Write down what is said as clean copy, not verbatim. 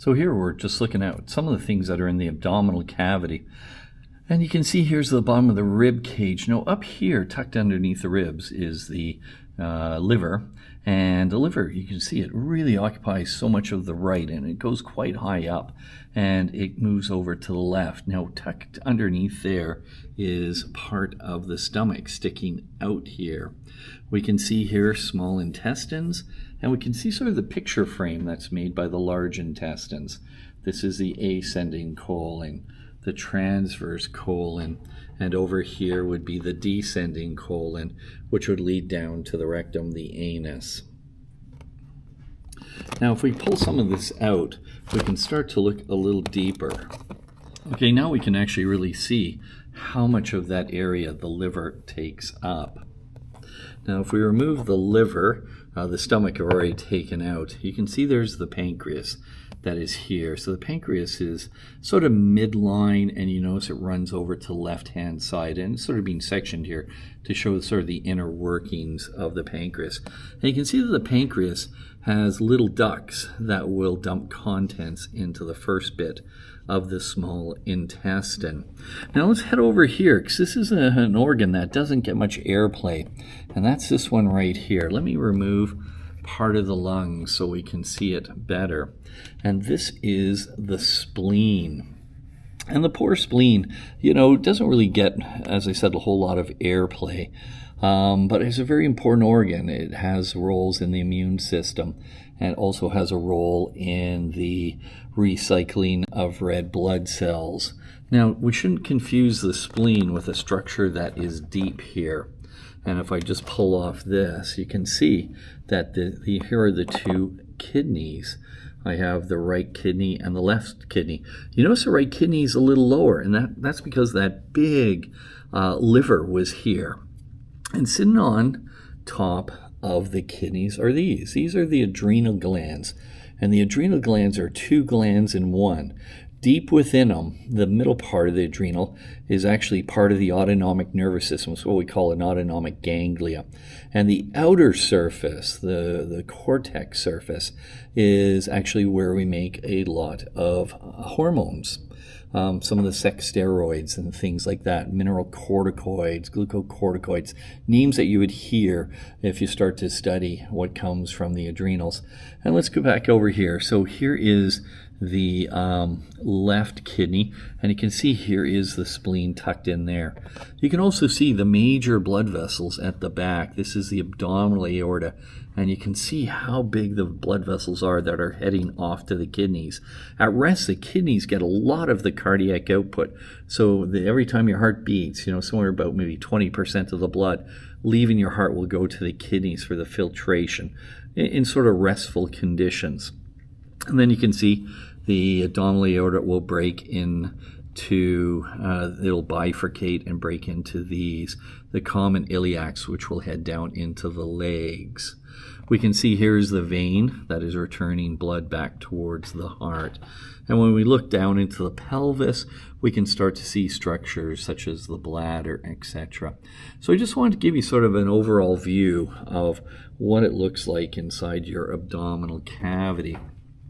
So here we're just looking at some of the things that are in the abdominal cavity. And you can see here's the bottom of the rib cage. Now up here, tucked underneath the ribs, is the liver. And the liver, you can see it really occupies so much of the right, and it goes quite high up, and it moves over to the left. Now tucked underneath there is part of the stomach sticking out here. We can see here small intestines, and we can see sort of the picture frame that's made by the large intestines. This is the ascending colon, the transverse colon, and over here would be the descending colon, which would lead down to the rectum, the anus. Now if we pull some of this out, we can start to look a little deeper. Okay, now we can actually really see how much of that area the liver takes up. Now if we remove the liver, the stomach already taken out, you can see there's the pancreas that is here. So the pancreas is sort of midline, and you notice it runs over to the left-hand side, and it's sort of being sectioned here to show sort of the inner workings of the pancreas. And you can see that the pancreas has little ducts that will dump contents into the first bit of the small intestine. Now let's head over here, because this is an organ that doesn't get much airplay, and that's this one right here. Let me remove part of the lungs so we can see it better. And this is the spleen. And the poor spleen, doesn't really get, as I said, a whole lot of airplay. But it's a very important organ. It has roles in the immune system, and also has a role in the recycling of red blood cells. Now, we shouldn't confuse the spleen with a structure that is deep here. And if I just pull off this, you can see that here are the two kidneys. I have the right kidney and the left kidney. You notice the right kidney is a little lower, and that's because that big liver was here. And sitting on top of the kidneys are these. These are the adrenal glands. And the adrenal glands are two glands in one. Deep within them, the middle part of the adrenal is actually part of the autonomic nervous system. It's what we call an autonomic ganglia. And the outer surface, the cortex surface, is actually where we make a lot of hormones. Some of the sex steroids and things like that, mineral corticoids, glucocorticoids, names that you would hear if you start to study what comes from the adrenals. And let's go back over here. So here is the left kidney, and you can see here is the spleen tucked in there. You can also see the major blood vessels at the back. This is the abdominal aorta, and you can see how big the blood vessels are that are heading off to the kidneys. At rest, the kidneys get a lot of the cardiac output. So every time your heart beats, somewhere about maybe 20% of the blood leaving your heart will go to the kidneys for the filtration in sort of restful conditions. And then you can see the abdominal aorta will break into, it'll bifurcate and break into the common iliacs, which will head down into the legs. We can see here's the vein that is returning blood back towards the heart. And when we look down into the pelvis, we can start to see structures such as the bladder, etc. So I just wanted to give you sort of an overall view of what it looks like inside your abdominal cavity.